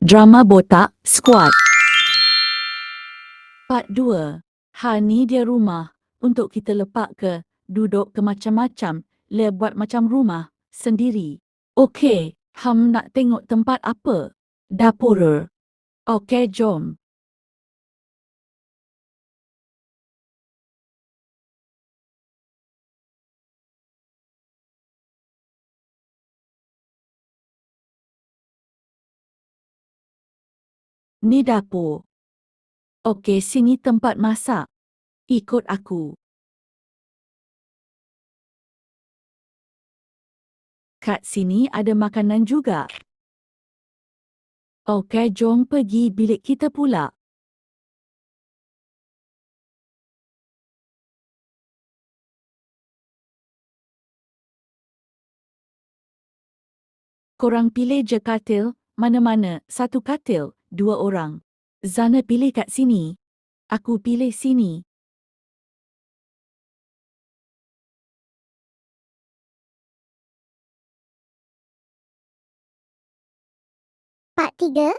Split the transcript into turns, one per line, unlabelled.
Drama Botak Squad. Part 2. Ha ni dia rumah. Untuk kita lepak ke, duduk ke macam-macam, le buat macam rumah, sendiri. Okey, ham nak tengok tempat apa? Dapur. Okey, jom. Ni dapur. Okey, sini tempat masak. Ikut aku. Kat sini ada makanan juga. Okey, jom pergi bilik kita pula. Korang pilih je katil, mana-mana, satu katil, 2 orang. Zana pilih kat sini. Aku pilih sini.
Part 3,